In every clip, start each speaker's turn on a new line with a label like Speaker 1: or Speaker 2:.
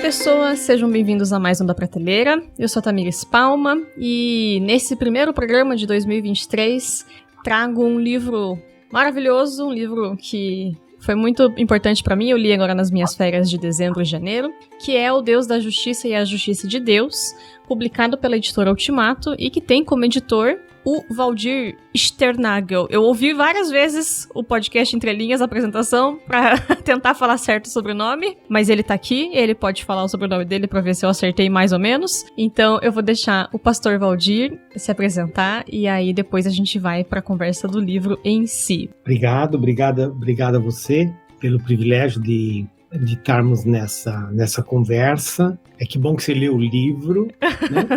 Speaker 1: pessoas, sejam bem-vindos a mais um Da Prateleira. Eu sou a Tamires Palma e nesse primeiro programa de 2023 trago um livro maravilhoso, um livro que foi muito importante para mim, eu li agora nas minhas férias de dezembro e janeiro, que é O Deus da Justiça e a Justiça de Deus, publicado pela editora Ultimato e que tem como editor o Valdir Sternagel. Eu ouvi várias vezes o podcast Entre Linhas, a apresentação, pra tentar falar certo o sobrenome, mas ele tá aqui, ele pode falar o sobrenome dele pra ver se eu acertei mais ou menos. Então eu vou deixar o pastor Valdir se apresentar e aí depois a gente vai pra conversa do livro em si.
Speaker 2: Obrigado a você pelo privilégio de estarmos nessa conversa. É que bom que você leu o livro, né?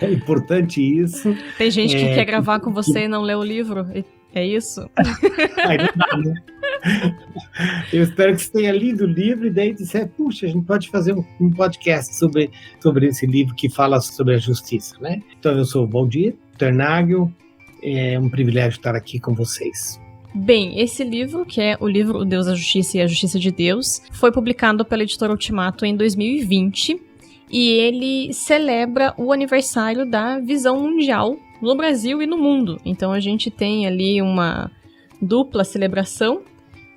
Speaker 2: É importante isso.
Speaker 1: Tem gente que quer gravar com você e não lê o livro, é isso?
Speaker 2: Aí não dá, né? Eu espero que você tenha lido o livro e daí disser, puxa, a gente pode fazer um podcast sobre esse livro que fala sobre a justiça, né? Então eu sou o Valdir Sternagel, é um privilégio estar aqui com vocês.
Speaker 1: Bem, esse livro, que é o livro O Deus da Justiça e a Justiça de Deus, foi publicado pela editora Ultimato em 2020 e ele celebra o aniversário da visão mundial no Brasil e no mundo. Então a gente tem ali uma dupla celebração,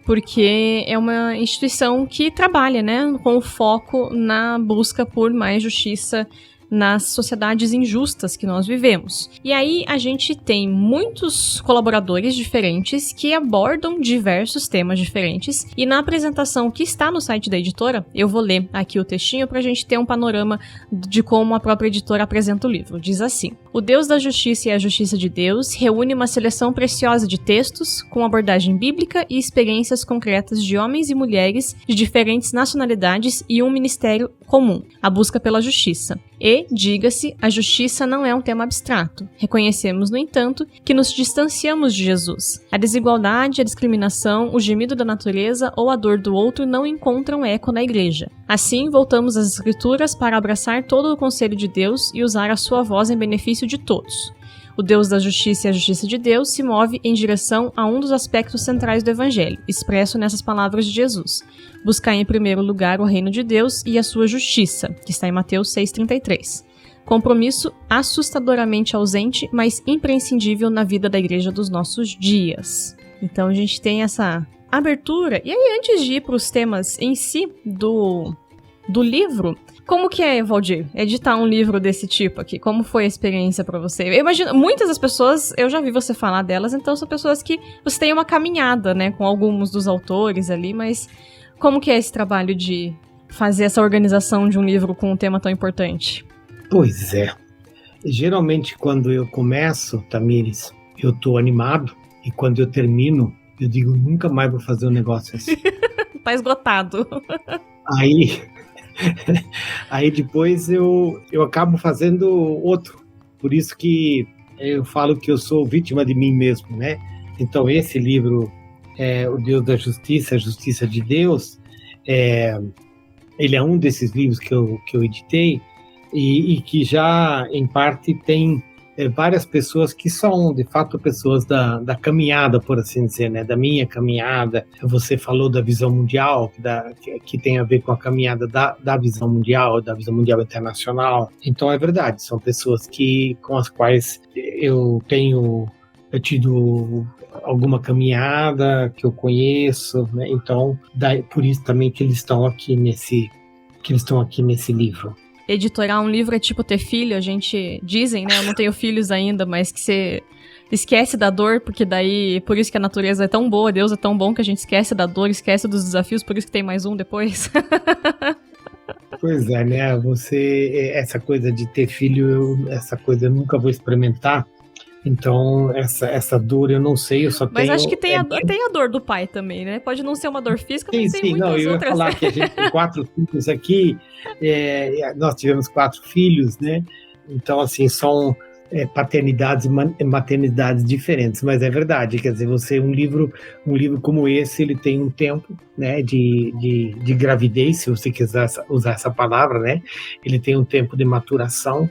Speaker 1: porque é uma instituição que trabalha, né, com o foco na busca por mais justiça nas sociedades injustas que nós vivemos. E aí a gente tem muitos colaboradores diferentes que abordam diversos temas diferentes, e na apresentação que está no site da editora, eu vou ler aqui o textinho pra gente ter um panorama de como a própria editora apresenta o livro. Diz assim: O Deus da Justiça e a Justiça de Deus reúne uma seleção preciosa de textos com abordagem bíblica e experiências concretas de homens e mulheres de diferentes nacionalidades e um ministério comum, a busca pela justiça. E, diga-se, a justiça não é um tema abstrato. Reconhecemos, no entanto, que nos distanciamos de Jesus. A desigualdade, a discriminação, o gemido da natureza ou a dor do outro não encontram eco na igreja. Assim, voltamos às Escrituras para abraçar todo o conselho de Deus e usar a sua voz em benefício de todos. O Deus da Justiça e a Justiça de Deus se move em direção a um dos aspectos centrais do Evangelho, expresso nessas palavras de Jesus: buscar em primeiro lugar o reino de Deus e a sua justiça, que está em Mateus 6,33. Compromisso assustadoramente ausente, mas imprescindível na vida da igreja dos nossos dias. Então a gente tem essa abertura. E aí, antes de ir para os temas em si do livro, como que é, Valdir, editar um livro desse tipo aqui? Como foi a experiência pra você? Eu imagino, muitas das pessoas, eu já vi você falar delas, então são pessoas que você tem uma caminhada, né, com alguns dos autores ali, mas como que é esse trabalho de fazer essa organização de um livro com um tema tão importante?
Speaker 2: Pois é. Geralmente, quando eu começo, Tamires, eu tô animado, e quando eu termino, eu digo, nunca mais vou fazer um negócio assim.
Speaker 1: Tá esgotado.
Speaker 2: Aí depois eu acabo fazendo outro. Por isso que eu falo que eu sou vítima de mim mesmo, né? Então esse livro, O Deus da Justiça, a Justiça de Deus, ele é um desses livros que eu editei e que já, em parte, tem várias pessoas que são, de fato, pessoas da caminhada, por assim dizer, né? Da minha caminhada. Você falou da visão mundial, que tem a ver com a caminhada da visão mundial internacional. Então, é verdade, são pessoas com as quais eu tenho tido alguma caminhada, que eu conheço, né? Então, por isso também que eles estão aqui nesse livro.
Speaker 1: Editorar um livro é tipo ter filho, a gente dizem, né? Eu não tenho filhos ainda, mas que você esquece da dor, porque daí, por isso que a natureza é tão boa, Deus é tão bom que a gente esquece da dor, esquece dos desafios, por isso que tem mais um depois.
Speaker 2: Pois é, né? Essa coisa de ter filho, essa coisa eu nunca vou experimentar. Então, essa dor eu não sei, eu só tenho...
Speaker 1: Mas acho que tem a dor do pai também, né? Pode não ser uma dor física, mas tem muitas outras.
Speaker 2: Eu ia falar que a gente tem 4 filhos aqui, nós tivemos 4 filhos, né? Então, assim, são paternidades e maternidades diferentes, mas é verdade, quer dizer, um livro como esse, ele tem um tempo, né, de gravidez, se você quiser usar essa palavra, né? Ele tem um tempo de maturação.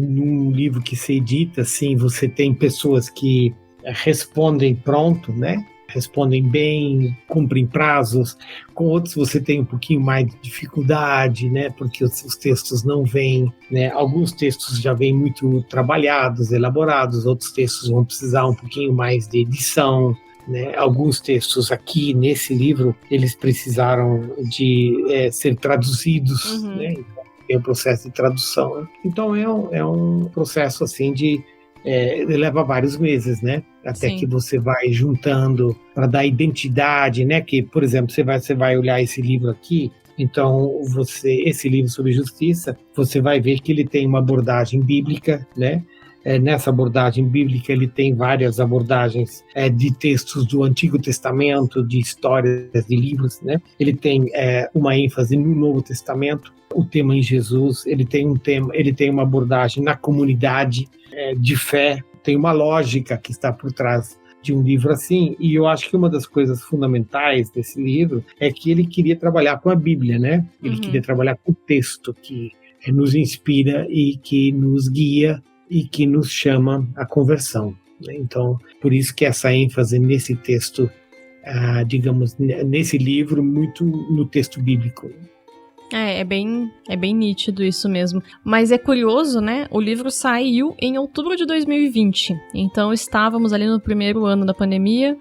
Speaker 2: Num livro que se edita, assim, você tem pessoas que respondem pronto, né? respondem bem, cumprem prazos. Com outros você tem um pouquinho mais de dificuldade, né? Porque os textos não vêm, né? Alguns textos já vêm muito trabalhados, elaborados, outros textos vão precisar um pouquinho mais de edição, né? Alguns textos aqui nesse livro, eles precisaram de ser traduzidos, né? Então, tem o processo de tradução. Então é um processo assim leva vários meses, né? Até que você vai juntando para dar identidade, né? Que, por exemplo, você vai olhar esse livro aqui, então esse livro sobre justiça, você vai ver que ele tem uma abordagem bíblica, né? Nessa abordagem bíblica ele tem várias abordagens de textos do Antigo Testamento, de histórias de livros, né? Ele tem uma ênfase no Novo Testamento, o tema em Jesus, ele tem uma abordagem na comunidade de fé, tem uma lógica que está por trás de um livro assim, e eu acho que uma das coisas fundamentais desse livro é que ele queria trabalhar com a Bíblia, né? Ele queria trabalhar com o texto que nos inspira e que nos guia e que nos chama à conversão, né? Então, por isso que essa ênfase nesse texto, digamos, nesse livro, muito no texto bíblico.
Speaker 1: É bem nítido isso mesmo. Mas é curioso, né? O livro saiu em outubro de 2020. Então estávamos ali no primeiro ano da pandemia,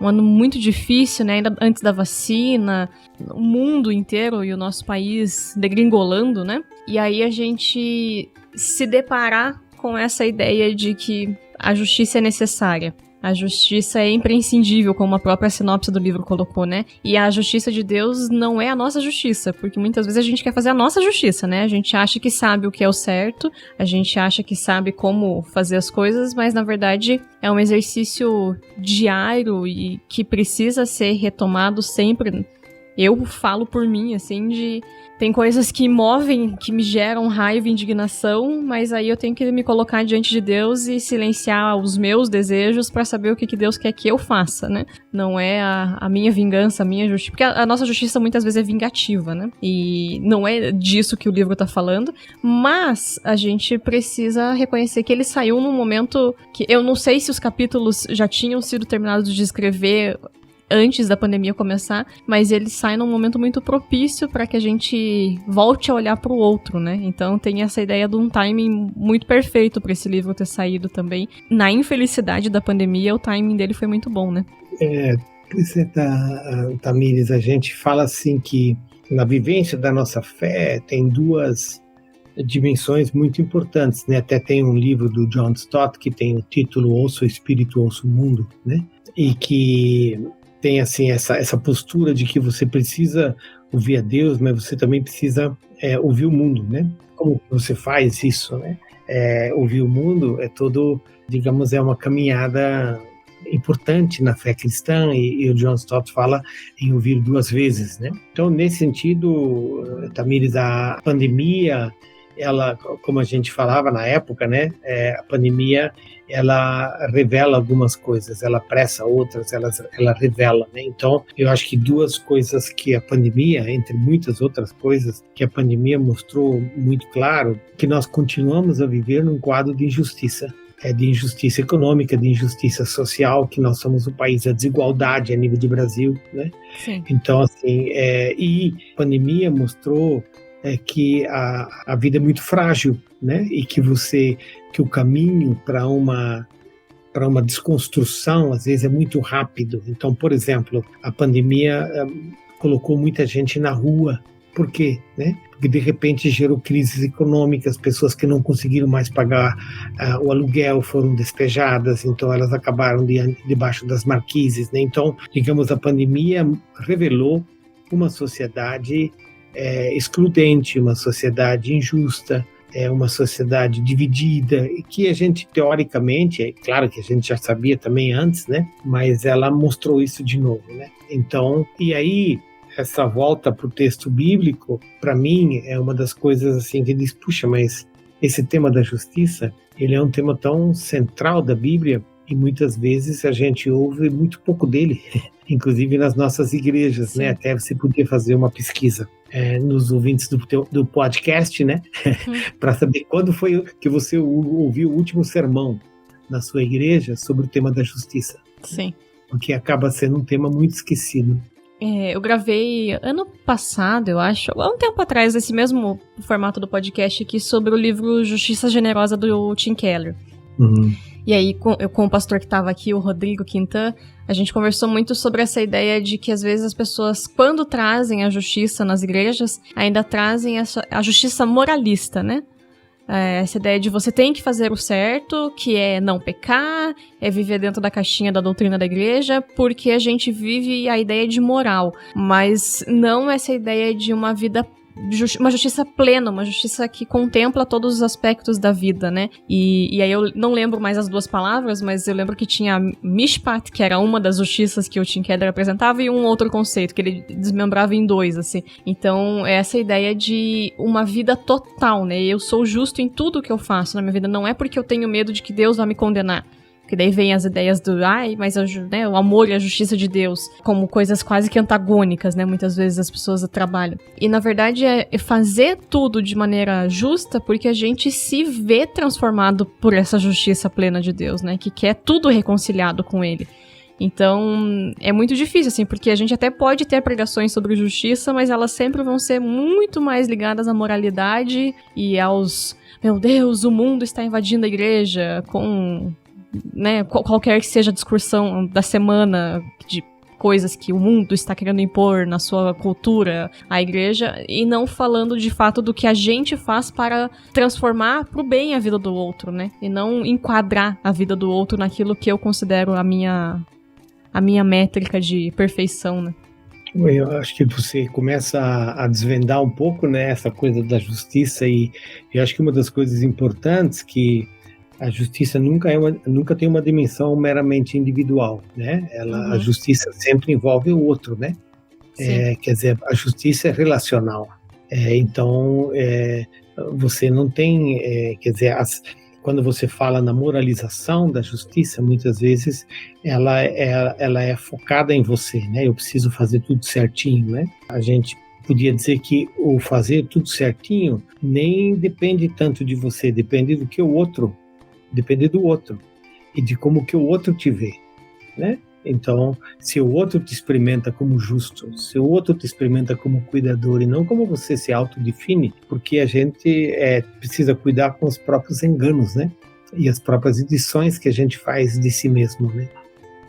Speaker 1: um ano muito difícil, né? Ainda antes da vacina, o mundo inteiro e o nosso país degringolando, né? E aí a gente se deparar com essa ideia de que a justiça é necessária. A justiça é imprescindível, como a própria sinopse do livro colocou, né? E a justiça de Deus não é a nossa justiça, porque muitas vezes a gente quer fazer a nossa justiça, né? A gente acha que sabe o que é o certo, a gente acha que sabe como fazer as coisas, mas na verdade é um exercício diário e que precisa ser retomado sempre. Eu falo por mim, assim, tem coisas que movem, que me geram raiva e indignação, mas aí eu tenho que me colocar diante de Deus e silenciar os meus desejos para saber o que Deus quer que eu faça, né? Não é a minha vingança, a minha justiça, porque a nossa justiça muitas vezes é vingativa, né? E não é disso que o livro tá falando, mas a gente precisa reconhecer que ele saiu num momento que eu não sei se os capítulos já tinham sido terminados de escrever antes da pandemia começar, mas ele sai num momento muito propício para que a gente volte a olhar para o outro, né? Então tem essa ideia de um timing muito perfeito para esse livro ter saído também. Na infelicidade da pandemia, o timing dele foi muito bom, né?
Speaker 2: Tamires, a gente fala assim que na vivência da nossa fé tem duas dimensões muito importantes, né? Até tem um livro do John Stott que tem o título Ouça o Espírito, Ouça o Mundo, né? E que tem assim essa postura de que você precisa ouvir a Deus, mas você também precisa ouvir o mundo, né? Como você faz isso, né? Ouvir o mundo digamos, é uma caminhada importante na fé cristã, e o John Stott fala em ouvir duas vezes, né? Então, nesse sentido, Tamires, a pandemia, ela, como a gente falava na época, né? A pandemia, ela revela algumas coisas, ela apressa outras, ela revela, né? Então, eu acho que duas coisas que a pandemia, entre muitas outras coisas, que a pandemia mostrou muito claro, que nós continuamos a viver num quadro de injustiça econômica, de injustiça social, que nós somos o país da desigualdade a nível de Brasil, né?
Speaker 1: Sim.
Speaker 2: Então, assim, e a pandemia mostrou que a vida é muito frágil, né? E que o caminho para uma desconstrução às vezes é muito rápido. Então, por exemplo, a pandemia colocou muita gente na rua. Por quê, né? Porque de repente gerou crises econômicas, pessoas que não conseguiram mais pagar o aluguel foram despejadas, então elas acabaram debaixo das marquises, né? Então, digamos, a pandemia revelou uma sociedade excludente, uma sociedade injusta, uma sociedade dividida, que a gente, teoricamente, é claro que a gente já sabia também antes, né? Mas ela mostrou isso de novo, né? Então, e aí, essa volta para o texto bíblico, para mim, é uma das coisas assim que diz, puxa, mas esse tema da justiça, ele é um tema tão central da Bíblia, e muitas vezes a gente ouve muito pouco dele, inclusive nas nossas igrejas, né? Até você podia fazer uma pesquisa nos ouvintes do podcast, né? Para saber quando foi que você ouviu o último sermão na sua igreja sobre o tema da justiça.
Speaker 1: Sim.
Speaker 2: porque acaba sendo um tema muito esquecido.
Speaker 1: Eu gravei ano passado, eu acho, há um tempo atrás, esse mesmo formato do podcast aqui, sobre o livro Justiça Generosa do Tim Keller.
Speaker 2: Uhum.
Speaker 1: E aí, com o pastor que estava aqui, o Rodrigo Quintan, a gente conversou muito sobre essa ideia de que às vezes as pessoas, quando trazem a justiça nas igrejas, ainda trazem a justiça moralista, né? Essa ideia de você tem que fazer o certo, que é não pecar, é viver dentro da caixinha da doutrina da igreja, porque a gente vive a ideia de moral, mas não essa ideia de uma vida, uma justiça plena, uma justiça que contempla todos os aspectos da vida, né? E aí eu não lembro mais as duas palavras, mas eu lembro que tinha Mishpat, que era uma das justiças que o Tim Keller apresentava, e um outro conceito, que ele desmembrava em dois, assim. Então, é essa ideia de uma vida total, né? Eu sou justo em tudo que eu faço na minha vida, não é porque eu tenho medo de que Deus vai me condenar. Porque daí vem as ideias do, mas né, o amor e a justiça de Deus, como coisas quase que antagônicas, né? Muitas vezes as pessoas trabalham. E na verdade é fazer tudo de maneira justa, porque a gente se vê transformado por essa justiça plena de Deus, né? Que quer tudo reconciliado com Ele. Então, é muito difícil, assim, porque a gente até pode ter pregações sobre justiça, mas elas sempre vão ser muito mais ligadas à moralidade e aos, meu Deus, o mundo está invadindo a igreja com... né, qualquer que seja a discussão da semana de coisas que o mundo está querendo impor na sua cultura, a igreja, e não falando de fato do que a gente faz para transformar pro bem a vida do outro, né, e não enquadrar a vida do outro naquilo que eu considero a minha métrica de perfeição, né.
Speaker 2: Eu acho que você começa a desvendar um pouco, né, essa coisa da justiça, e eu acho que uma das coisas importantes que a justiça nunca tem uma dimensão meramente individual, né? A justiça sempre envolve o outro, né? Quer dizer, a justiça é relacional. Então, você não tem... quer dizer, quando você fala na moralização da justiça, muitas vezes ela é focada em você, né? Eu preciso fazer tudo certinho, né? A gente podia dizer que o fazer tudo certinho nem depende tanto de você, depende do outro e de como que o outro te vê, né? Então, se o outro te experimenta como justo, se o outro te experimenta como cuidador e não como você se autodefine, porque a gente precisa cuidar com os próprios enganos, né? E as próprias edições que a gente faz de si mesmo, né?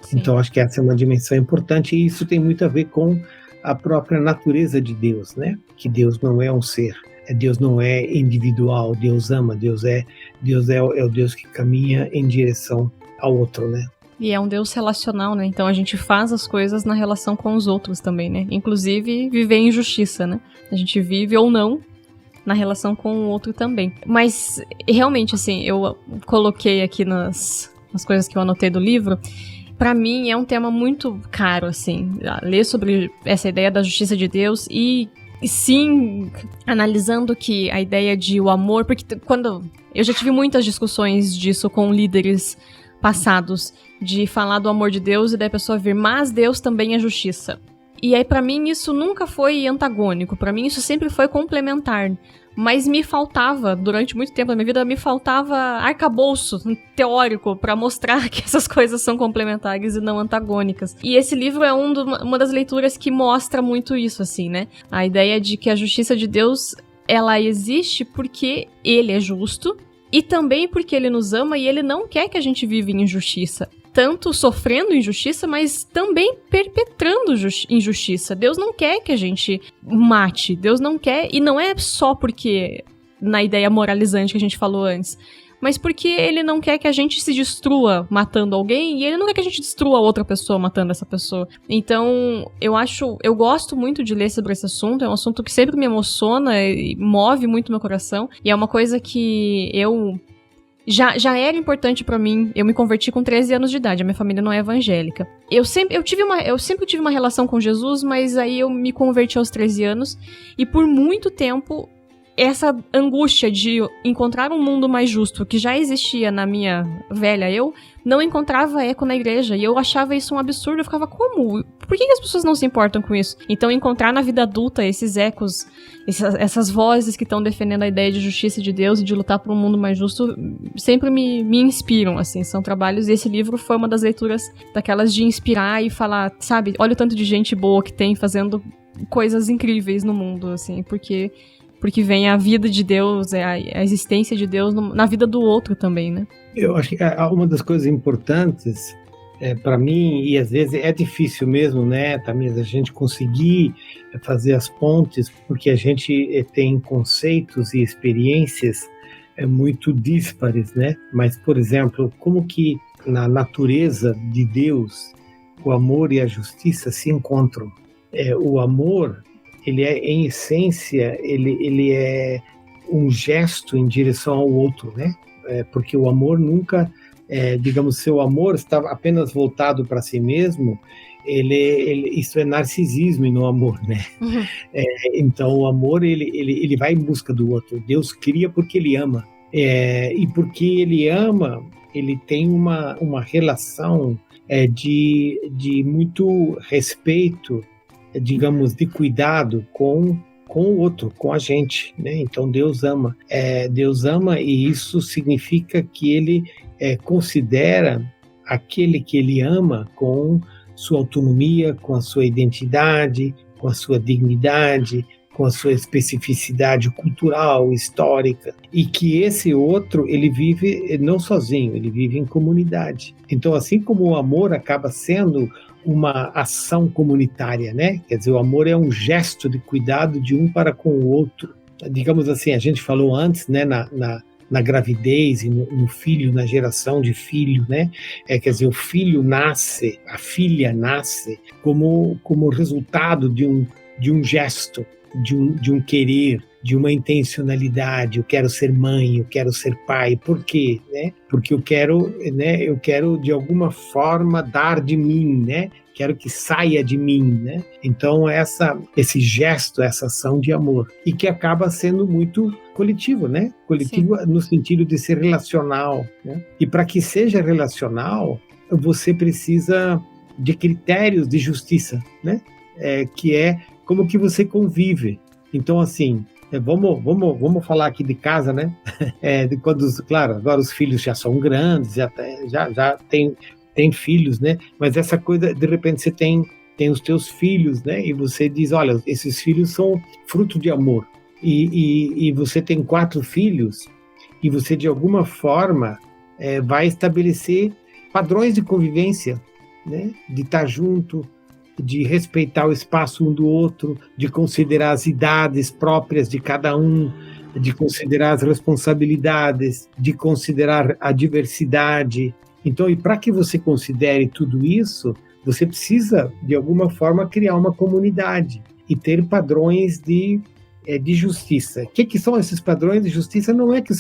Speaker 2: Sim. Então, acho que essa é uma dimensão importante e isso tem muito a ver com a própria natureza de Deus, né? Que Deus não é um ser. Deus não é individual, Deus ama, Deus é o Deus que caminha em direção ao outro, né?
Speaker 1: E é um Deus relacional, né? Então a gente faz as coisas na relação com os outros também, né? Inclusive viver em justiça, né? A gente vive ou não na relação com o outro também. Mas realmente, assim, eu coloquei aqui nas coisas que eu anotei do livro. Pra mim é um tema muito caro, assim, ler sobre essa ideia da justiça de Deus e sim, analisando que a ideia de o amor, porque quando eu já tive muitas discussões disso com líderes passados, de falar do amor de Deus e daí a pessoa vir, mas Deus também é justiça. E aí pra mim isso nunca foi antagônico, pra mim isso sempre foi complementar. Mas me faltava, durante muito tempo da minha vida, me faltava arcabouço teórico pra mostrar que essas coisas são complementares e não antagônicas. E esse livro é uma das leituras que mostra muito isso, assim, né? A ideia de que a justiça de Deus, ela existe porque Ele é justo e também porque Ele nos ama e Ele não quer que a gente viva em injustiça. Tanto sofrendo injustiça, mas também perpetrando injustiça. Deus não quer que a gente mate. Deus não quer, e não é só porque, na ideia moralizante que a gente falou antes, mas porque Ele não quer que a gente se destrua matando alguém, e Ele não quer que a gente destrua outra pessoa matando essa pessoa. Então, eu gosto muito de ler sobre esse assunto, é um assunto que sempre me emociona e move muito meu coração, e é uma coisa que eu... Já era importante pra mim. Eu me converti com 13 anos de idade. A minha família não é evangélica. Eu sempre tive uma relação com Jesus, mas aí eu me converti aos 13 anos. E por muito tempo essa angústia de encontrar um mundo mais justo, que já existia na minha velha eu, não encontrava eco na igreja. E eu achava isso um absurdo. Eu ficava, como? Por que as pessoas não se importam com isso? Então, encontrar na vida adulta esses ecos, essas vozes que estão defendendo a ideia de justiça de Deus e de lutar por um mundo mais justo, sempre me inspiram, assim. São trabalhos, e esse livro foi uma das leituras daquelas de inspirar e falar, sabe, olha o tanto de gente boa que tem fazendo coisas incríveis no mundo, assim, porque vem a vida de Deus, a existência de Deus na vida do outro também, né?
Speaker 2: Eu acho que uma das coisas importantes para mim, e às vezes é difícil mesmo, né, também a gente conseguir fazer as pontes, porque a gente tem conceitos e experiências muito díspares, né? Mas, por exemplo, como que na natureza de Deus o amor e a justiça se encontram? O amor, ele é, em essência, ele é um gesto em direção ao outro, né? Porque o amor nunca, digamos, seu amor está apenas voltado para si mesmo, isso é narcisismo no amor, né? Uhum. Então, o amor, ele vai em busca do outro. Deus cria porque ele ama. E porque ele ama, ele tem uma relação de muito respeito, digamos, de cuidado com o outro, com a gente, né? Então Deus ama, e isso significa que ele considera aquele que ele ama com sua autonomia, com a sua identidade, com a sua dignidade, com a sua especificidade cultural, histórica, e que esse outro, ele vive não sozinho, ele vive em comunidade. Então, assim como o amor acaba sendo uma ação comunitária, né? Quer dizer, o amor é um gesto de cuidado de um para com o outro. Digamos assim, a gente falou antes, né, na gravidez e no filho, na geração de filho, né? Quer dizer, o filho nasce, a filha nasce como resultado de um gesto, de um querer, de uma intencionalidade. Eu quero ser mãe, eu quero ser pai. Por quê? Né? Porque eu quero de alguma forma dar de mim, né? Quero que saia de mim, né? Então esse gesto, essa ação de amor, e que acaba sendo muito coletivo, né? Coletivo. Sim. No sentido de ser relacional, né? E para que seja relacional, você precisa de critérios de justiça, né? Que é como que você convive. Então, assim, vamos falar aqui de casa, né? Claro, agora os filhos já são grandes, já tem filhos, né? Mas essa coisa, de repente você tem os teus filhos, né? E você diz, olha, esses filhos são fruto de amor. E você tem 4 filhos, e você, de alguma forma, vai estabelecer padrões de convivência, né? De estar junto, de respeitar o espaço um do outro, de considerar as idades próprias de cada um, de considerar as responsabilidades, de considerar a diversidade. Então, e para que você considere tudo isso, você precisa, de alguma forma, criar uma comunidade e ter padrões de justiça. O que são esses padrões de justiça? Não é que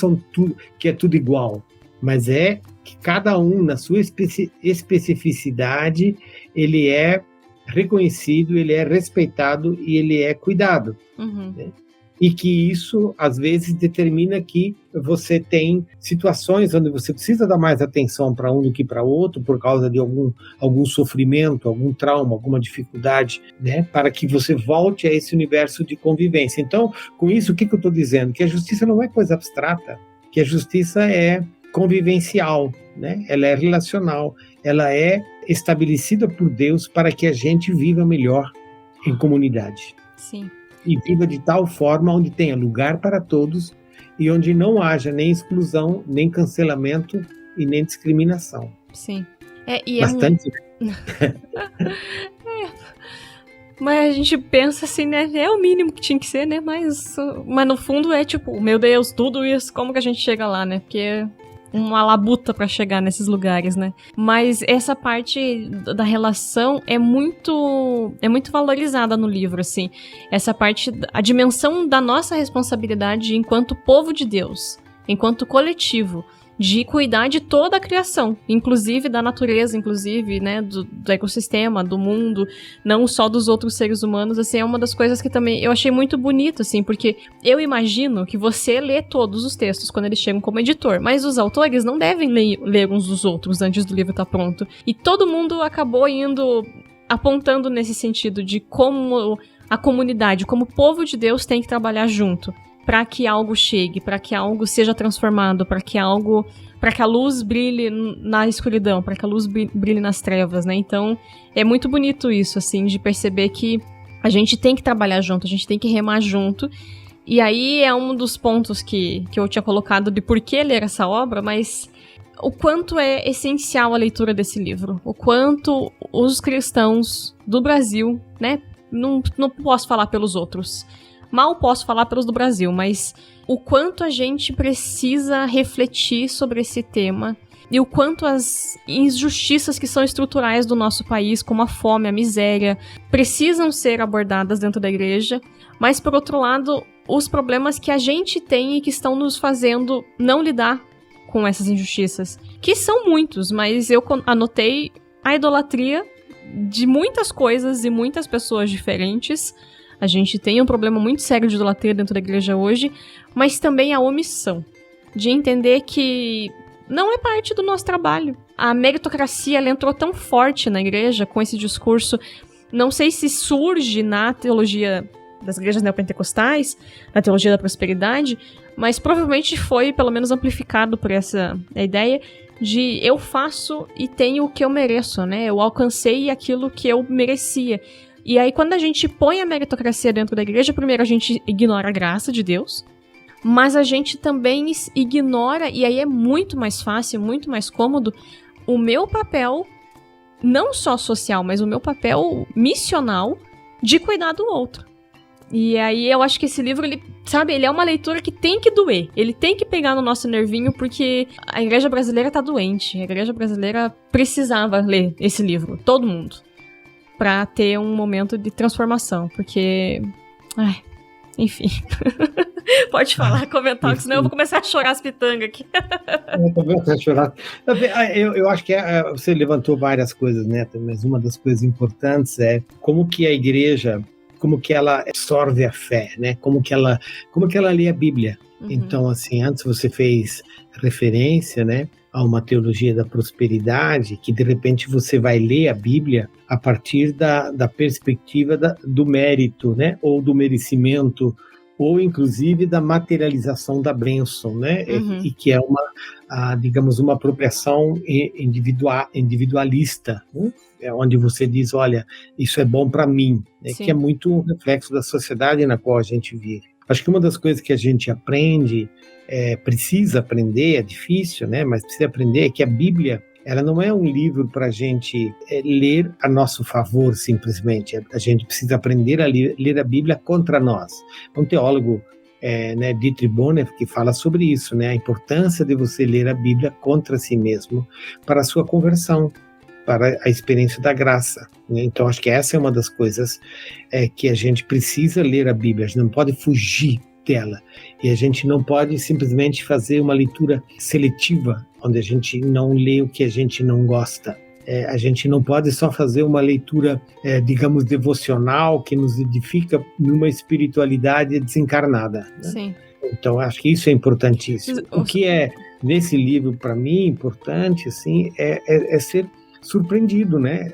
Speaker 2: é tudo igual, mas é que cada um, na sua especificidade, ele é reconhecido, ele é respeitado e ele é cuidado. Uhum. Né? E que isso, às vezes, determina que você tem situações onde você precisa dar mais atenção para um do que para outro, por causa de algum sofrimento, algum trauma, alguma dificuldade, né? Para que você volte a esse universo de convivência. Então, com isso, o que eu estou dizendo? Que a justiça não é coisa abstrata, que a justiça é convivencial, né? Ela é relacional, ela é estabelecida por Deus para que a gente viva melhor em comunidade.
Speaker 1: Sim.
Speaker 2: E viva de tal forma onde tenha lugar para todos e onde não haja nem exclusão, nem cancelamento e nem discriminação.
Speaker 1: Sim.
Speaker 2: Bastante.
Speaker 1: Mas a gente pensa assim, né? É o mínimo que tinha que ser, né? Mas no fundo é tipo, meu Deus, tudo isso, como que a gente chega lá, né? Porque uma labuta pra chegar nesses lugares, né? Mas essa parte da relação é muito valorizada no livro, assim. Essa parte, a dimensão da nossa responsabilidade enquanto povo de Deus, enquanto coletivo, de cuidar de toda a criação, inclusive da natureza, inclusive, né, do ecossistema, do mundo, não só dos outros seres humanos. Assim, é uma das coisas que também eu achei muito bonito, assim, porque eu imagino que você lê todos os textos quando eles chegam como editor, mas os autores não devem ler uns dos outros antes do livro estar pronto. E todo mundo acabou apontando nesse sentido de como a comunidade, como o povo de Deus tem que trabalhar junto para que algo chegue, para que algo seja transformado, para que a luz brilhe na escuridão, para que a luz brilhe nas trevas, né? Então, é muito bonito isso, assim, de perceber que a gente tem que trabalhar junto, a gente tem que remar junto. E aí é um dos pontos que eu tinha colocado de por que ler essa obra, mas o quanto é essencial a leitura desse livro, o quanto os cristãos do Brasil, né? Não posso falar pelos outros, mal posso falar pelos do Brasil, mas o quanto a gente precisa refletir sobre esse tema e o quanto as injustiças que são estruturais do nosso país, como a fome, a miséria, precisam ser abordadas dentro da igreja, mas, por outro lado, os problemas que a gente tem e que estão nos fazendo não lidar com essas injustiças, que são muitos, mas eu anotei a idolatria de muitas coisas e muitas pessoas diferentes. A gente tem um problema muito sério de idolatria dentro da igreja hoje, mas também a omissão, de entender que não é parte do nosso trabalho. A meritocracia, ela entrou tão forte na igreja com esse discurso, não sei se surge na teologia das igrejas neopentecostais, na teologia da prosperidade, mas provavelmente foi pelo menos amplificado por essa ideia de eu faço e tenho o que eu mereço, né? Eu alcancei aquilo que eu merecia. E aí, quando a gente põe a meritocracia dentro da igreja, primeiro a gente ignora a graça de Deus, mas a gente também ignora, e aí é muito mais fácil, muito mais cômodo, o meu papel, não só social, mas o meu papel missional de cuidar do outro. E aí eu acho que esse livro, ele é uma leitura que tem que doer. Ele tem que pegar no nosso nervinho, porque a igreja brasileira tá doente. A igreja brasileira precisava ler esse livro, todo mundo, pra ter um momento de transformação, porque... enfim. Pode falar, comentar, porque senão eu vou começar a chorar as pitangas aqui.
Speaker 2: Eu também vou chorar. Eu acho que você levantou várias coisas, né? Mas uma das coisas importantes é como que a igreja, como que ela absorve a fé, né? Como que ela lê a Bíblia. Uhum. Então, assim, antes você fez referência, né, a uma teologia da prosperidade, que de repente você vai ler a Bíblia a partir da perspectiva do mérito, né, ou do merecimento, ou inclusive da materialização da bênção, né, uhum. E que é digamos, uma apropriação individualista, né? É onde você diz, olha, isso é bom para mim, né? Que é muito um reflexo da sociedade na qual a gente vive. Acho que uma das coisas que a gente aprende, precisa aprender, é difícil, né? Mas precisa aprender, é que a Bíblia, ela não é um livro para a gente ler a nosso favor, simplesmente. A gente precisa aprender a ler a Bíblia contra nós. Um teólogo, né, Dietrich Bonhoeffer, que fala sobre isso, né? A importância de você ler a Bíblia contra si mesmo para a sua conversão, para a experiência da graça, né? Então, acho que essa é uma das coisas que a gente precisa ler a Bíblia, a gente não pode fugir dela, e a gente não pode simplesmente fazer uma leitura seletiva, onde a gente não lê o que a gente não gosta. A gente não pode só fazer uma leitura, digamos, devocional, que nos edifica numa espiritualidade desencarnada, né? Sim. Então, acho que isso é importantíssimo. O que é, nesse livro, para mim, importante, assim, é ser surpreendido, né?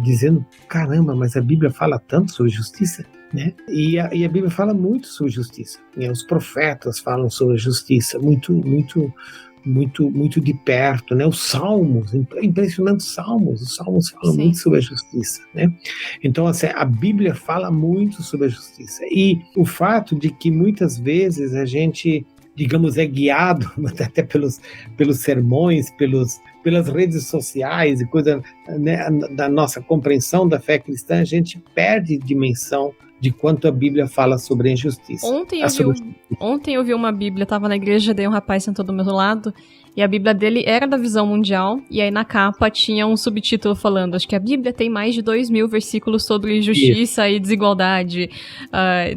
Speaker 2: Dizendo, caramba, mas a Bíblia fala tanto sobre justiça, né? E a Bíblia fala muito sobre justiça, né? Os profetas falam sobre justiça, muito de perto, né? Os Salmos, impressionante, os Salmos falam muito sobre a justiça, né? Então, assim, a Bíblia fala muito sobre a justiça, e o fato de que muitas vezes a gente, digamos, é guiado até pelos sermões, pelas redes sociais e coisa, né, da nossa compreensão da fé cristã, a gente perde dimensão de quanto a Bíblia fala sobre a injustiça.
Speaker 1: Ontem eu vi uma Bíblia, estava na igreja, daí um rapaz sentou do meu lado, E a Bíblia dele era da visão mundial, e aí na capa tinha um subtítulo falando, acho que a Bíblia tem mais de 2.000 versículos sobre justiça e desigualdade.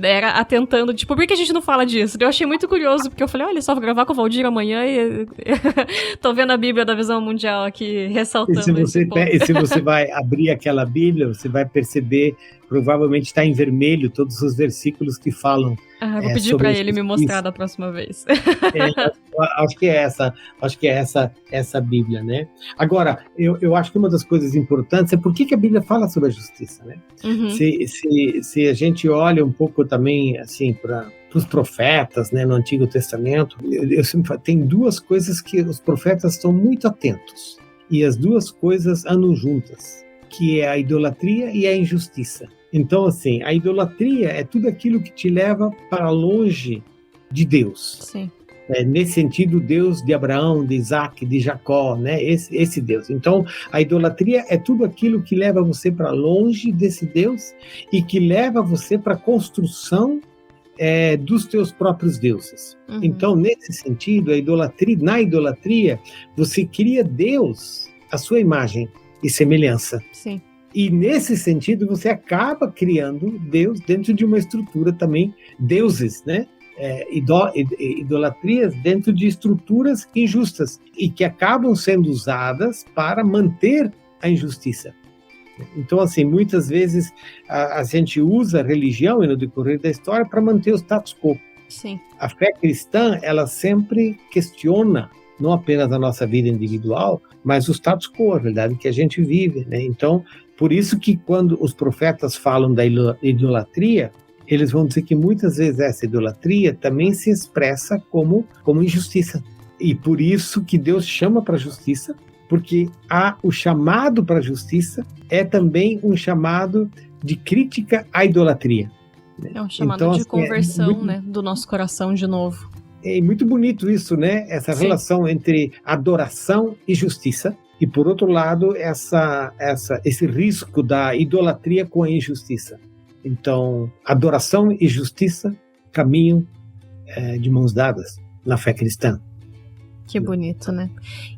Speaker 1: Era atentando, tipo, por que a gente não fala disso? Eu achei muito curioso, porque eu falei, olha só, vou gravar com o Valdir amanhã e tô vendo a Bíblia da visão mundial aqui, ressaltando esse ponto.
Speaker 2: E se você vai abrir aquela Bíblia, você vai perceber, provavelmente está em vermelho todos os versículos que falam.
Speaker 1: Vou pedir para ele me mostrar da próxima vez.
Speaker 2: Acho que é essa Bíblia, né? Agora, eu acho que uma das coisas importantes é por que a Bíblia fala sobre a justiça, né?
Speaker 1: Uhum.
Speaker 2: Se a gente olha um pouco também, assim, para os profetas, né, no Antigo Testamento, eu sempre falo, tem duas coisas que os profetas estão muito atentos, e as duas coisas andam juntas, que é a idolatria e a injustiça. Então, assim, a idolatria é tudo aquilo que te leva para longe de Deus.
Speaker 1: Sim.
Speaker 2: Nesse sentido, Deus de Abraão, de Isaac, de Jacó, né? Esse Deus. Então, a idolatria é tudo aquilo que leva você para longe desse Deus e que leva você para a construção dos teus próprios deuses.
Speaker 1: Uhum.
Speaker 2: Então, nesse sentido, na idolatria, você cria Deus à sua imagem e semelhança.
Speaker 1: Sim.
Speaker 2: E nesse sentido, você acaba criando Deus dentro de uma estrutura também, deuses, né? Idolatrias dentro de estruturas injustas e que acabam sendo usadas para manter a injustiça. Então, assim, muitas vezes a gente usa a religião e no decorrer da história para manter o status quo.
Speaker 1: Sim.
Speaker 2: A fé cristã, ela sempre questiona não apenas a nossa vida individual, mas o status quo, a verdade que a gente vive, né? Então, por isso que quando os profetas falam da idolatria, eles vão dizer que muitas vezes essa idolatria também se expressa como injustiça. E por isso que Deus chama para a justiça, porque o chamado para a justiça é também um chamado de crítica à idolatria. Né?
Speaker 1: É um chamado de conversão, né, do nosso coração de novo.
Speaker 2: É muito bonito isso, né? Essa
Speaker 1: Sim.
Speaker 2: relação entre adoração e justiça. E, por outro lado, esse risco da idolatria com a injustiça. Então, adoração e justiça caminham de mãos dadas na fé cristã.
Speaker 1: Que bonito, né?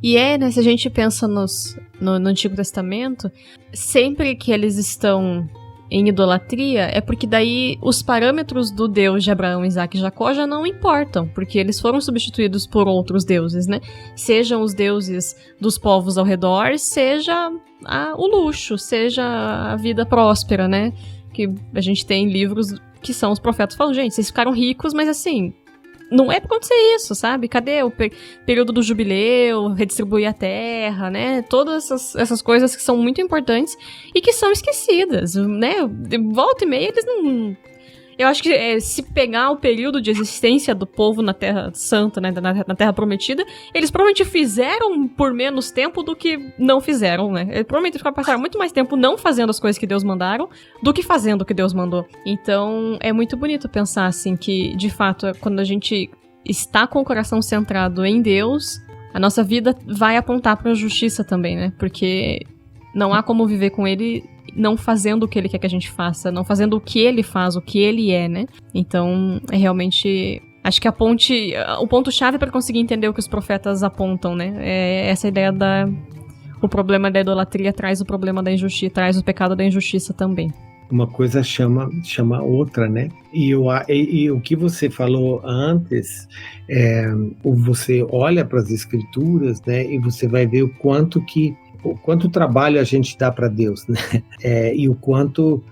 Speaker 1: E né, se a gente pensa no Antigo Testamento, sempre que eles estão em idolatria, é porque daí os parâmetros do Deus de Abraão, Isaac e Jacó já não importam, porque eles foram substituídos por outros deuses, né? Sejam os deuses dos povos ao redor, seja o luxo, seja a vida próspera, né? Que a gente tem livros que são os profetas falando, gente, vocês ficaram ricos, mas assim, não é pra acontecer isso, sabe? Cadê o período do jubileu, redistribuir a terra, né? Todas essas coisas que são muito importantes e que são esquecidas, né? De volta e meia, eles não... Eu acho que se pegar o período de existência do povo na Terra Santa, né, na Terra Prometida, eles provavelmente fizeram por menos tempo do que não fizeram, né? Eles provavelmente passaram muito mais tempo não fazendo as coisas que Deus mandaram do que fazendo o que Deus mandou. Então, é muito bonito pensar, assim, que, de fato, quando a gente está com o coração centrado em Deus, a nossa vida vai apontar para a justiça também, né? Porque não há como viver com Ele não fazendo o que Ele quer que a gente faça, não fazendo o que Ele faz, o que Ele é, né? Então, realmente... Acho que o ponto-chave para conseguir entender o que os profetas apontam, né? É essa ideia o problema da idolatria traz o problema da injustiça, traz o pecado da injustiça também.
Speaker 2: Uma coisa chama outra, né? E o que você falou antes, você olha para as escrituras, né? E você vai ver o quanto trabalho a gente dá para Deus, né? E o quanto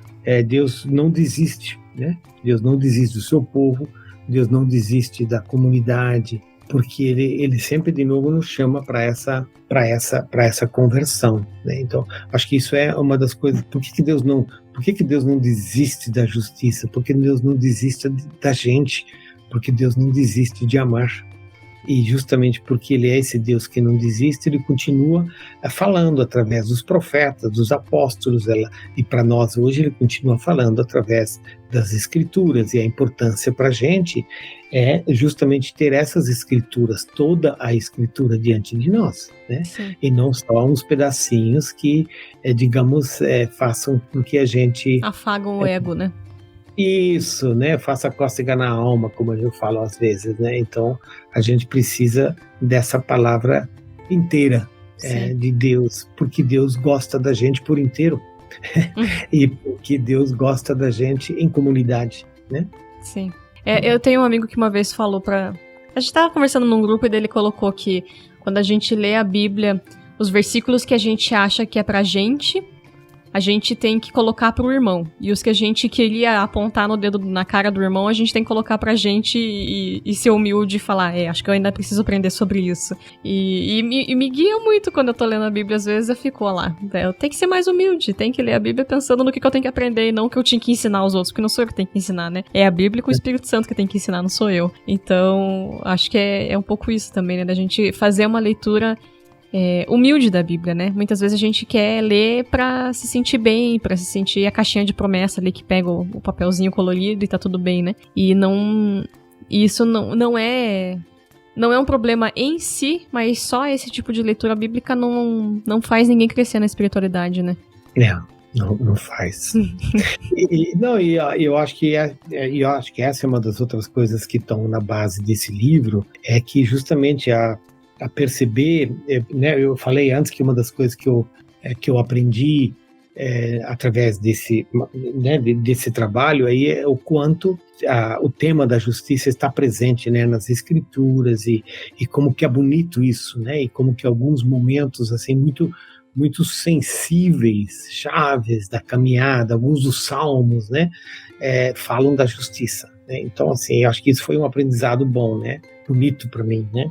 Speaker 2: Deus não desiste, né? Deus não desiste do seu povo, Deus não desiste da comunidade, porque ele sempre de novo nos chama para essa conversão, né? Então, acho que isso é uma das coisas. Por que Deus não desiste da justiça? Por que Deus não desiste da gente? Porque Deus não desiste de amar. E justamente porque Ele é esse Deus que não desiste, Ele continua falando através dos profetas, dos apóstolos, e para nós hoje Ele continua falando através das Escrituras, e a importância para a gente é justamente ter essas Escrituras, toda a Escritura diante de nós, né? E não só uns pedacinhos que, digamos, façam com que a gente...
Speaker 1: Afagam o ego, né?
Speaker 2: Isso, né? Faça cócega na alma, como eu falo às vezes, né? Então, a gente precisa dessa palavra inteira de Deus, porque Deus gosta da gente por inteiro e porque Deus gosta da gente em comunidade, né?
Speaker 1: Sim. Eu tenho um amigo que uma vez falou A gente tava conversando num grupo e ele colocou que quando a gente lê a Bíblia, os versículos que a gente acha que é pra gente, a gente tem que colocar pro irmão. E os que a gente queria apontar no dedo na cara do irmão, a gente tem que colocar pra gente e ser humilde e falar, acho que eu ainda preciso aprender sobre isso. E me guia muito quando eu tô lendo a Bíblia, às vezes eu fico lá. Eu tenho que ser mais humilde, tenho que ler a Bíblia pensando no que eu tenho que aprender e não o que eu tinha que ensinar aos outros, porque não sou eu que tenho que ensinar, né? É a Bíblia com o Espírito Santo que tem que ensinar, não sou eu. Então, acho que é um pouco isso também, né? Da gente fazer uma leitura humilde da Bíblia, né? Muitas vezes a gente quer ler pra se sentir bem, pra se sentir a caixinha de promessa ali que pega o papelzinho colorido e tá tudo bem, né? E isso não é um problema em si, mas só esse tipo de leitura bíblica não faz ninguém crescer na espiritualidade, né?
Speaker 2: Não faz. Eu acho que essa é uma das outras coisas que estão na base desse livro, é que justamente a perceber, né, eu falei antes que uma das coisas que eu aprendi através desse trabalho aí é o quanto o tema da justiça está presente, né, nas escrituras e como que é bonito isso, né, e como que alguns momentos assim muito sensíveis, chaves da caminhada, alguns dos salmos, né, falam da justiça, né? Então, assim, eu acho que isso foi um aprendizado bom, né, bonito para mim, né?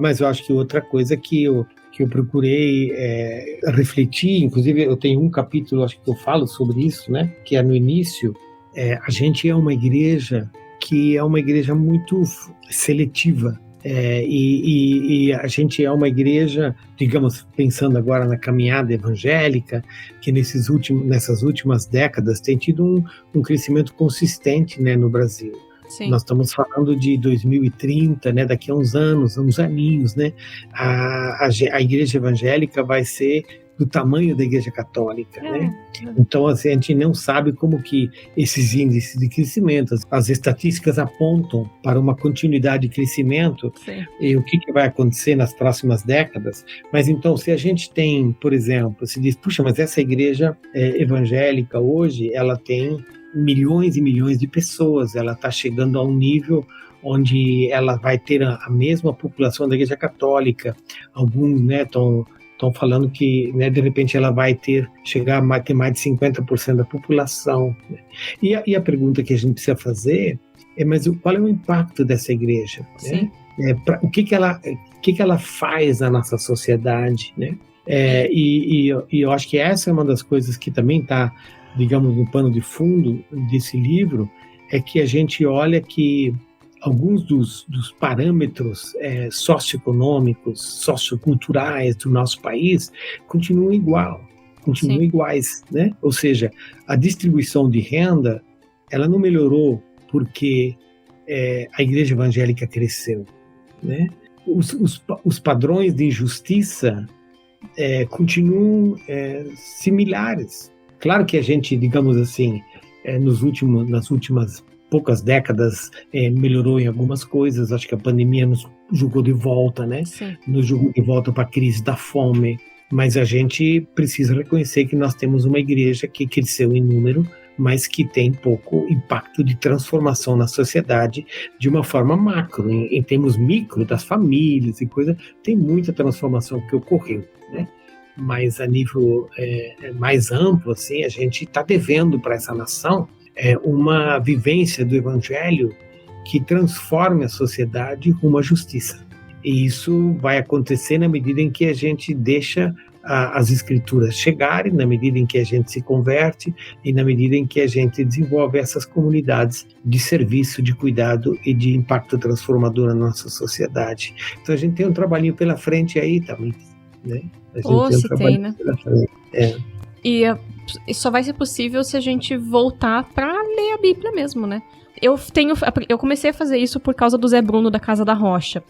Speaker 2: Mas eu acho que outra coisa que eu procurei refletir, inclusive eu tenho um capítulo, acho que eu falo sobre isso, né, que é no início, a gente é uma igreja que é uma igreja muito seletiva, e a gente é uma igreja, digamos, pensando agora na caminhada evangélica, que nessas últimas décadas tem tido um crescimento consistente, né, no Brasil. Sim. Nós estamos falando de 2030, né, daqui a uns aninhos, né, a igreja evangélica vai ser do tamanho da igreja católica, né? Então, assim, a gente não sabe como que esses índices de crescimento, as estatísticas apontam para uma continuidade de crescimento. Sim. E o que vai acontecer nas próximas décadas. Mas então, se a gente tem, por exemplo, se diz, puxa, mas essa igreja evangélica hoje, ela tem milhões e milhões de pessoas, ela está chegando a um nível onde ela vai ter a mesma população da igreja católica. Alguns, né, estão falando que, né, de repente ela vai ter mais de 50% da população. Né? E a pergunta que a gente precisa fazer mas qual é o impacto dessa igreja? Né? O que ela faz na nossa sociedade? Né? E eu acho que essa é uma das coisas que também está, digamos, no pano de fundo desse livro, é que a gente olha que alguns dos parâmetros socioeconômicos, socioculturais do nosso país continuam iguais, né? Ou seja, a distribuição de renda, ela não melhorou porque a igreja evangélica cresceu, né? Os padrões de injustiça continuam similares. Claro que a gente, digamos assim, nas últimas poucas décadas melhorou em algumas coisas. Acho que a pandemia nos jogou de volta, né? Sim. Nos jogou de volta para a crise da fome. Mas a gente precisa reconhecer que nós temos uma igreja que cresceu em número, mas que tem pouco impacto de transformação na sociedade de uma forma macro. Em termos micro, das famílias e coisa, tem muita transformação que ocorreu, né? Mas a nível mais amplo, assim, a gente está devendo para essa nação uma vivência do Evangelho que transforme a sociedade rumo à justiça. E isso vai acontecer na medida em que a gente deixa as escrituras chegarem, na medida em que a gente se converte e na medida em que a gente desenvolve essas comunidades de serviço, de cuidado e de impacto transformador na nossa sociedade. Então a gente tem um trabalhinho pela frente aí também, né?
Speaker 1: Tem, né? Pela frente. E só vai ser possível se a gente voltar para ler a Bíblia mesmo, né? Eu comecei a fazer isso por causa do Zé Bruno da Casa da Rocha.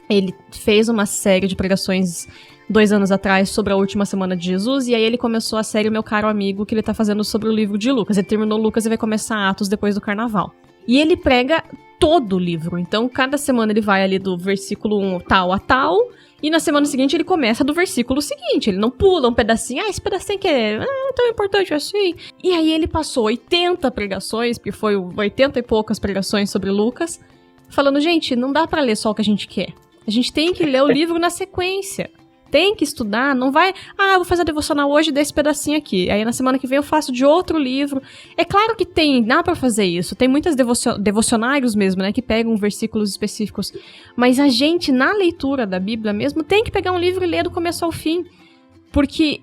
Speaker 1: Ele fez uma série de pregações 2 anos atrás sobre a última semana de Jesus, e aí ele começou a série Meu Caro Amigo, que ele tá fazendo sobre o livro de Lucas. Ele terminou Lucas e vai começar Atos depois do Carnaval. E ele prega todo o livro. Então, cada semana ele vai ali do versículo 1 tal a tal, e na semana seguinte ele começa do versículo seguinte. Ele não pula um pedacinho, esse pedacinho que é tão importante assim. E aí ele passou 80 pregações, porque foi 80 e poucas pregações sobre Lucas, falando, gente, não dá pra ler só o que a gente quer. A gente tem que ler o livro na sequência. Tem que estudar, não vai... eu vou fazer a devocional hoje desse pedacinho aqui. Aí na semana que vem eu faço de outro livro. É claro que dá pra fazer isso. Tem muitas devocionários mesmo, né? Que pegam versículos específicos. Mas a gente, na leitura da Bíblia mesmo, tem que pegar um livro e ler do começo ao fim. Porque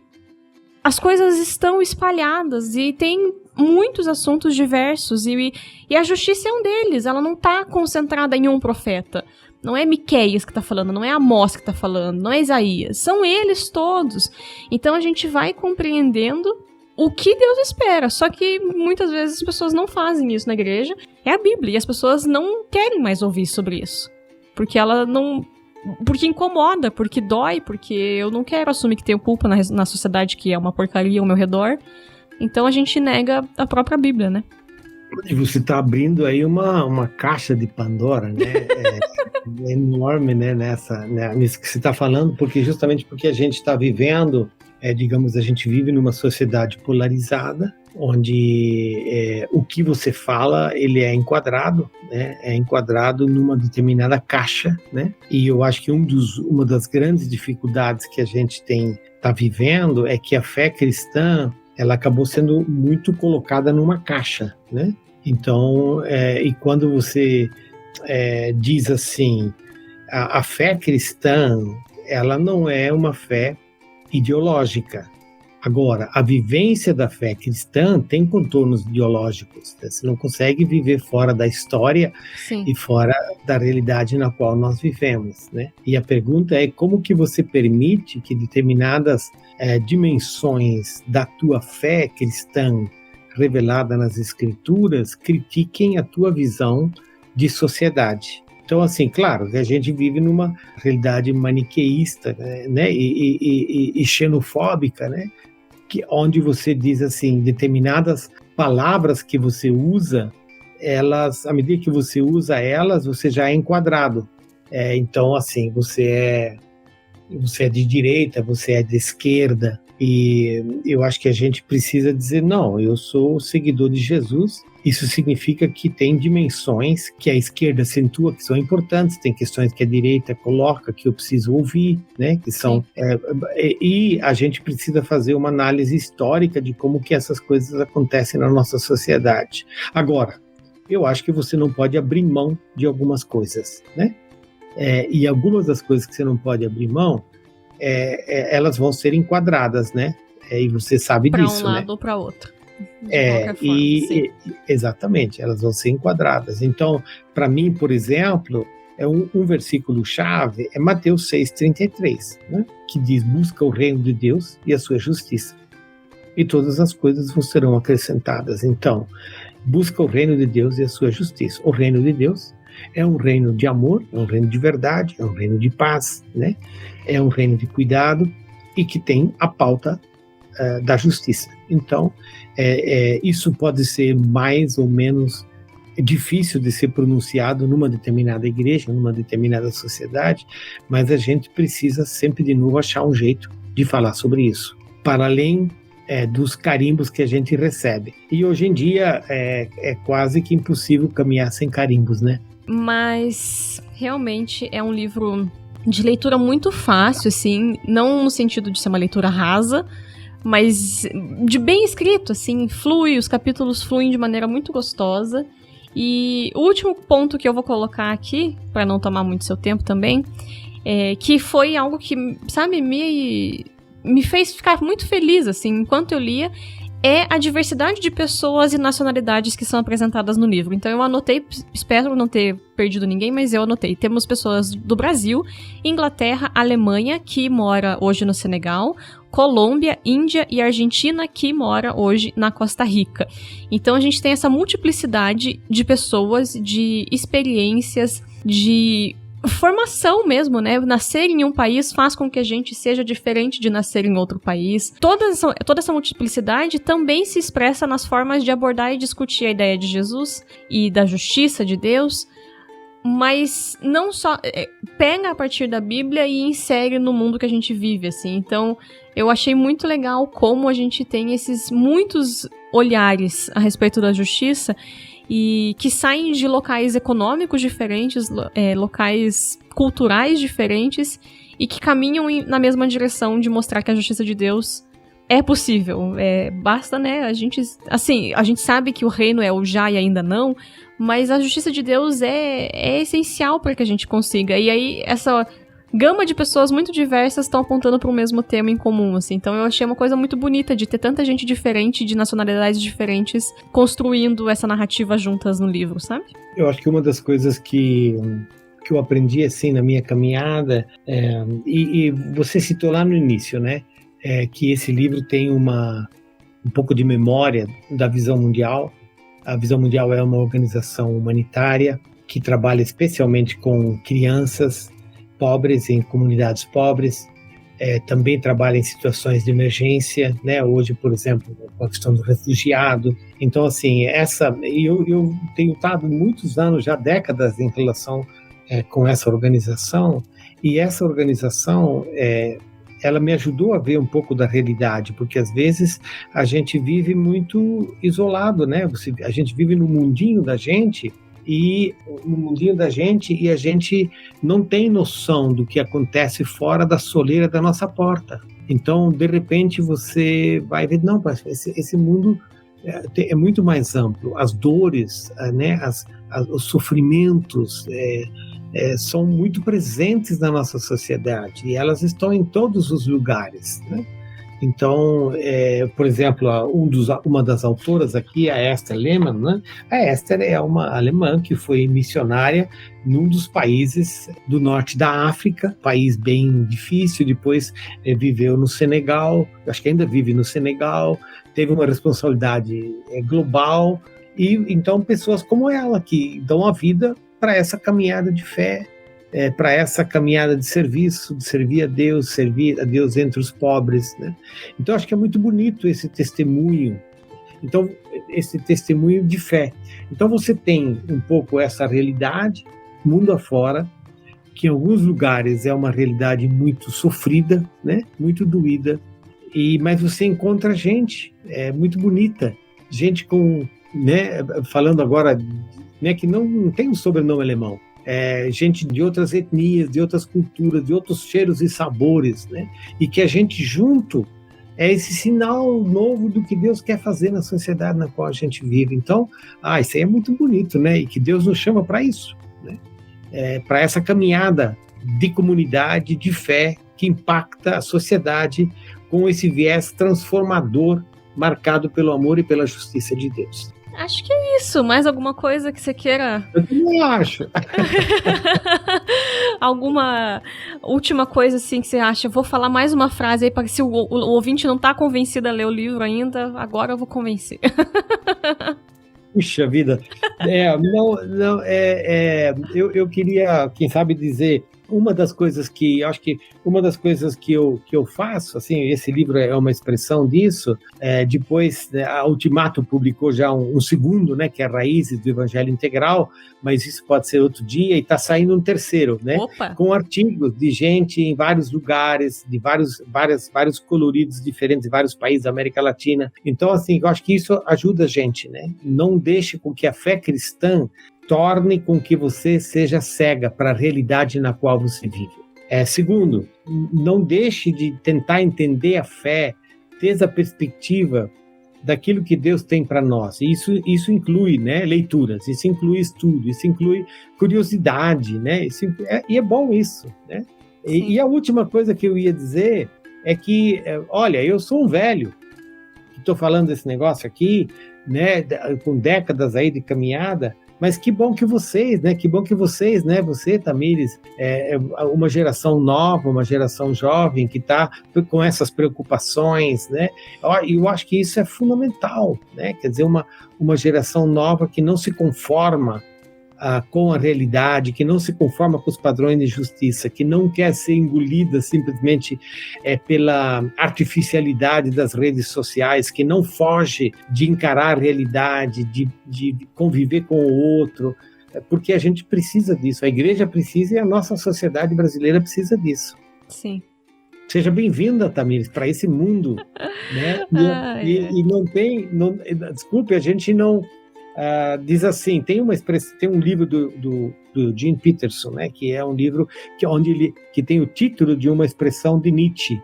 Speaker 1: as coisas estão espalhadas e tem muitos assuntos diversos. E a justiça é um deles. Ela não tá concentrada em um profeta. Não é Miqueias que tá falando, não é Amós que tá falando, não é Isaías. São eles todos. Então a gente vai compreendendo o que Deus espera. Só que muitas vezes as pessoas não fazem isso na igreja. É a Bíblia. E as pessoas não querem mais ouvir sobre isso. Porque ela não... Porque incomoda, porque dói, porque eu não quero assumir que tenho culpa na sociedade que é uma porcaria ao meu redor. Então a gente nega a própria Bíblia, né?
Speaker 2: Você está abrindo aí uma caixa de Pandora, né? É enorme, né? Nisso que você está falando, justamente porque a gente está vivendo, digamos, a gente vive numa sociedade polarizada, onde o que você fala, ele é enquadrado, né? É enquadrado numa determinada caixa, né? E eu acho que uma das grandes dificuldades que a gente está vivendo é que a fé cristã, ela acabou sendo muito colocada numa caixa, né? Então, e quando você diz assim, a fé cristã, ela não é uma fé ideológica. Agora, a vivência da fé cristã tem contornos ideológicos. Né? Você não consegue viver fora da história
Speaker 1: Sim.
Speaker 2: E fora da realidade na qual nós vivemos, né? E a pergunta é como que você permite que determinadas dimensões da tua fé cristã revelada nas Escrituras critiquem a tua visão de sociedade. Então, assim, claro, a gente vive numa realidade maniqueísta, né, e xenofóbica, né, onde você diz assim, determinadas palavras que você usa, à medida que você usa elas, você já é enquadrado. Então, assim, você é de direita, você é de esquerda, e eu acho que a gente precisa dizer, não, eu sou seguidor de Jesus. Isso significa que tem dimensões que a esquerda acentua, que são importantes, tem questões que a direita coloca, que eu preciso ouvir, né, que são... e a gente precisa fazer uma análise histórica de como que essas coisas acontecem na nossa sociedade. Agora, eu acho que você não pode abrir mão de algumas coisas, né? E algumas das coisas que você não pode abrir mão, elas vão ser enquadradas, né? E você sabe disso, né?
Speaker 1: Para um lado ou para outro.
Speaker 2: Exatamente, elas vão ser enquadradas. Então, para mim, por exemplo, um versículo-chave é Mateus 6,33, né? Que diz, busca o reino de Deus e a sua justiça, e todas as coisas vos serão acrescentadas. Então, busca o reino de Deus e a sua justiça. O reino de Deus é um reino de amor, é um reino de verdade, é um reino de paz, né? É um reino de cuidado e que tem a pauta da justiça. Então, isso pode ser mais ou menos difícil de ser pronunciado numa determinada igreja, numa determinada sociedade, mas a gente precisa sempre de novo achar um jeito de falar sobre isso, para além dos carimbos que a gente recebe. E hoje em dia é quase que impossível caminhar sem carimbos, né?
Speaker 1: Mas realmente é um livro de leitura muito fácil, assim, não no sentido de ser uma leitura rasa, mas de bem escrito, assim, flui, os capítulos fluem de maneira muito gostosa. E o último ponto que eu vou colocar aqui, para não tomar muito seu tempo também, que foi algo que, sabe, me fez ficar muito feliz, assim, enquanto eu lia, é a diversidade de pessoas e nacionalidades que são apresentadas no livro. Então eu anotei, espero não ter perdido ninguém, mas eu anotei. Temos pessoas do Brasil, Inglaterra, Alemanha, que mora hoje no Senegal, Colômbia, Índia e Argentina, que mora hoje na Costa Rica. Então a gente tem essa multiplicidade de pessoas, de experiências, de formação mesmo, né? Nascer em um país faz com que a gente seja diferente de nascer em outro país. Toda essa multiplicidade também se expressa nas formas de abordar e discutir a ideia de Jesus e da justiça de Deus, mas não só pega a partir da Bíblia e insere no mundo que a gente vive, assim. Então, eu achei muito legal como a gente tem esses muitos olhares a respeito da justiça e que saem de locais econômicos diferentes, locais culturais diferentes e que caminham na mesma direção de mostrar que a justiça de Deus é possível. Basta, né, a gente sabe que o reino é o já e ainda não, mas a justiça de Deus é essencial para que a gente consiga. E aí, essa gama de pessoas muito diversas estão apontando para o mesmo tema em comum, assim. Então eu achei uma coisa muito bonita de ter tanta gente diferente, de nacionalidades diferentes, construindo essa narrativa juntas no livro, sabe?
Speaker 2: Eu acho que uma das coisas que eu aprendi, assim, na minha caminhada, e você citou lá no início, né, que esse livro tem um pouco de memória da Visão Mundial. A Visão Mundial é uma organização humanitária que trabalha especialmente com crianças pobres, em comunidades pobres, também trabalha em situações de emergência, né? Hoje, por exemplo, com a questão do refugiado. Então, assim, eu tenho estado muitos anos, já décadas, em relação com essa organização, e essa organização, ela me ajudou a ver um pouco da realidade, porque às vezes a gente vive muito isolado, né? A gente vive no mundinho da gente, e a gente não tem noção do que acontece fora da soleira da nossa porta. Então, de repente, você vai ver, não, esse mundo é muito mais amplo. As dores, né, os sofrimentos são muito presentes na nossa sociedade, e elas estão em todos os lugares, né? Então, por exemplo, uma das autoras aqui, a Esther Lehmann, né? A Esther é uma alemã que foi missionária num dos países do norte da África, país bem difícil. Depois viveu no Senegal, acho que ainda vive no Senegal, teve uma responsabilidade global, e então pessoas como ela que dão a vida para essa caminhada de fé, para essa caminhada de serviço, de servir a Deus entre os pobres, né? Então, acho que é muito bonito esse testemunho. Então, esse testemunho de fé. Então, você tem um pouco essa realidade, mundo afora, que em alguns lugares é uma realidade muito sofrida, né? Muito doída, mas você encontra gente muito bonita, gente com, né? Falando agora, né? Que não tem um sobrenome alemão. Gente de outras etnias, de outras culturas, de outros cheiros e sabores, né? E que a gente junto é esse sinal novo do que Deus quer fazer na sociedade na qual a gente vive. Então, isso aí é muito bonito, né? E que Deus nos chama para isso, né? Para essa caminhada de comunidade, de fé, que impacta a sociedade com esse viés transformador marcado pelo amor e pela justiça de Deus.
Speaker 1: Acho que é isso. Mais alguma coisa que você queira?
Speaker 2: Eu também acho.
Speaker 1: Alguma última coisa assim que você acha? Vou falar mais uma frase aí para se o ouvinte não tá convencido a ler o livro ainda, agora eu vou convencer.
Speaker 2: Puxa vida. Eu queria, quem sabe, dizer uma das coisas que eu faço, assim, esse livro é uma expressão disso. Depois, a Ultimato publicou já um segundo, né, que é Raízes do Evangelho Integral, mas isso pode ser outro dia, e está saindo um terceiro, né?
Speaker 1: Opa.
Speaker 2: Com artigos de gente em vários lugares, de vários coloridos diferentes, de vários países da América Latina. Então, assim, eu acho que isso ajuda a gente, né? Não deixe com que a fé cristã torne com que você seja cega para a realidade na qual você vive. Segundo, não deixe de tentar entender a fé desde a perspectiva daquilo que Deus tem para nós. Isso inclui, né, leituras, isso inclui estudo, isso inclui curiosidade, né? E é bom isso, né? E a última coisa que eu ia dizer é que, olha, eu sou um velho que estou falando desse negócio aqui, né, com décadas aí de caminhada. Mas que bom que vocês, né? Você, Tamires, uma geração nova, uma geração jovem que está com essas preocupações, né? Eu acho que isso é fundamental, né? Quer dizer, uma geração nova que não se conforma com a realidade, que não se conforma com os padrões de justiça, que não quer ser engolida simplesmente pela artificialidade das redes sociais, que não foge de encarar a realidade, de conviver com o outro, porque a gente precisa disso, a igreja precisa e a nossa sociedade brasileira precisa disso.
Speaker 1: Sim.
Speaker 2: Seja bem-vinda, Tamires, para esse mundo, né? E não tem, desculpe, a gente não diz assim, tem um livro do Jim Peterson, né, que é um livro que tem o título de uma expressão de Nietzsche,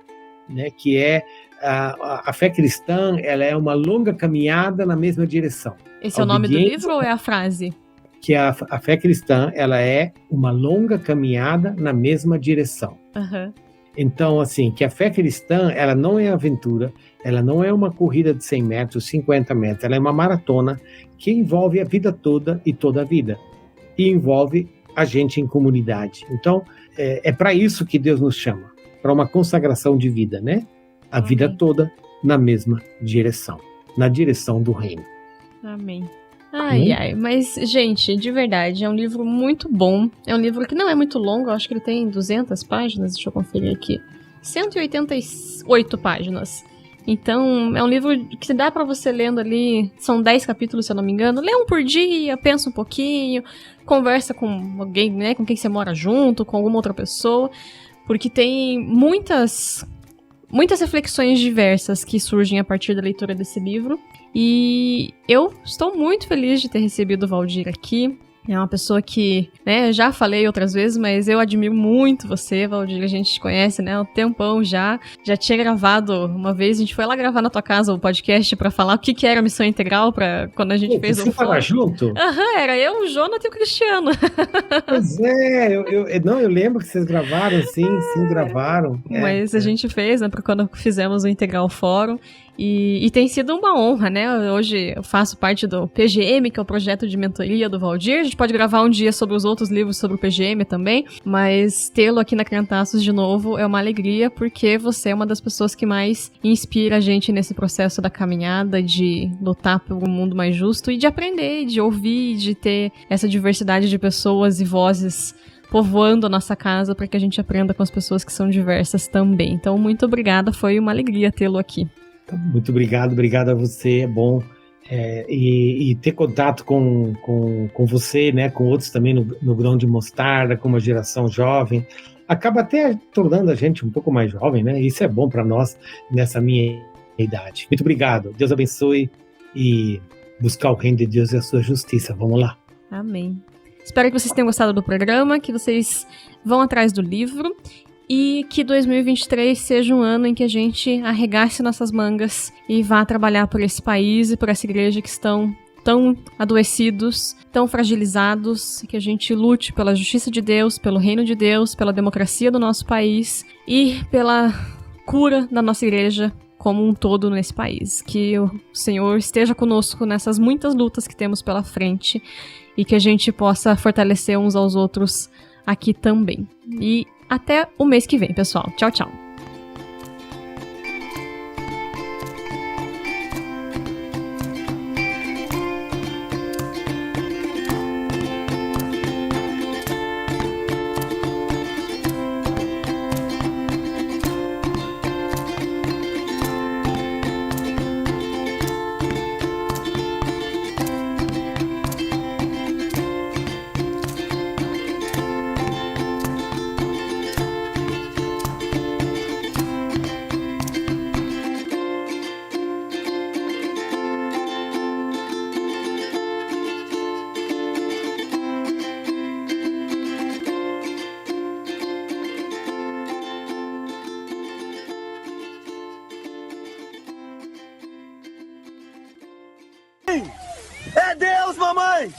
Speaker 2: né, que é a fé cristã, ela é uma longa caminhada na mesma direção.
Speaker 1: Esse é o nome do livro ou é a frase?
Speaker 2: Que a fé cristã, ela é uma longa caminhada na mesma direção.
Speaker 1: Uhum.
Speaker 2: Então, assim, que a fé cristã, ela não é aventura, ela não é uma corrida de 100 metros, 50 metros, ela é uma maratona que envolve a vida toda e toda a vida, e envolve a gente em comunidade. Então, é para isso que Deus nos chama, para uma consagração de vida, né? A
Speaker 1: Amém.
Speaker 2: Vida toda na mesma direção, na direção do reino.
Speaker 1: Amém. Ai, mas, gente, de verdade, é um livro muito bom. É um livro que não é muito longo, eu acho que ele tem 200 páginas, deixa eu conferir aqui. 188 páginas. Então, é um livro que dá pra você lendo ali, são 10 capítulos, se eu não me engano. Lê um por dia, pensa um pouquinho, conversa com alguém, né, com quem você mora junto, com alguma outra pessoa, porque tem muitas reflexões diversas que surgem a partir da leitura desse livro. E eu estou muito feliz de ter recebido o Valdir aqui. É uma pessoa que, né, já falei outras vezes, mas eu admiro muito você, Valdir. A gente te conhece, né, há um tempão já. Já tinha gravado uma vez, a gente foi lá gravar na tua casa o podcast pra falar o que era a Missão Integral, pra quando a gente fez o...
Speaker 2: Você tava junto?
Speaker 1: Aham, era eu, o Jonathan e o Cristiano.
Speaker 2: Pois é, eu lembro que vocês gravaram, sim, gravaram.
Speaker 1: Mas a gente fez, né, pra quando fizemos o Integral Fórum. E tem sido uma honra, né? Hoje eu faço parte do PGM, que é o projeto de mentoria do Valdir. A gente pode gravar um dia sobre os outros livros sobre o PGM também, mas tê-lo aqui na Criantaços de novo é uma alegria, porque você é uma das pessoas que mais inspira a gente nesse processo da caminhada, de lutar por um mundo mais justo e de aprender, de ouvir, de ter essa diversidade de pessoas e vozes povoando a nossa casa para que a gente aprenda com as pessoas que são diversas também. Então, muito obrigada, foi uma alegria tê-lo aqui.
Speaker 2: Muito obrigado a você, é bom e ter contato com você, né, com outros também no Grão de Mostarda, com uma geração jovem, acaba até tornando a gente um pouco mais jovem, né, isso é bom para nós nessa minha idade. Muito obrigado, Deus abençoe e buscar o reino de Deus e a sua justiça, vamos lá.
Speaker 1: Amém. Espero que vocês tenham gostado do programa, que vocês vão atrás do livro e que 2023 seja um ano em que a gente arregace nossas mangas e vá trabalhar por esse país e por essa igreja que estão tão adoecidos, tão fragilizados, que a gente lute pela justiça de Deus, pelo reino de Deus, pela democracia do nosso país e pela cura da nossa igreja como um todo nesse país. Que o Senhor esteja conosco nessas muitas lutas que temos pela frente e que a gente possa fortalecer uns aos outros aqui também. E até o mês que vem, pessoal. Tchau, tchau.
Speaker 3: É Deus, mamãe!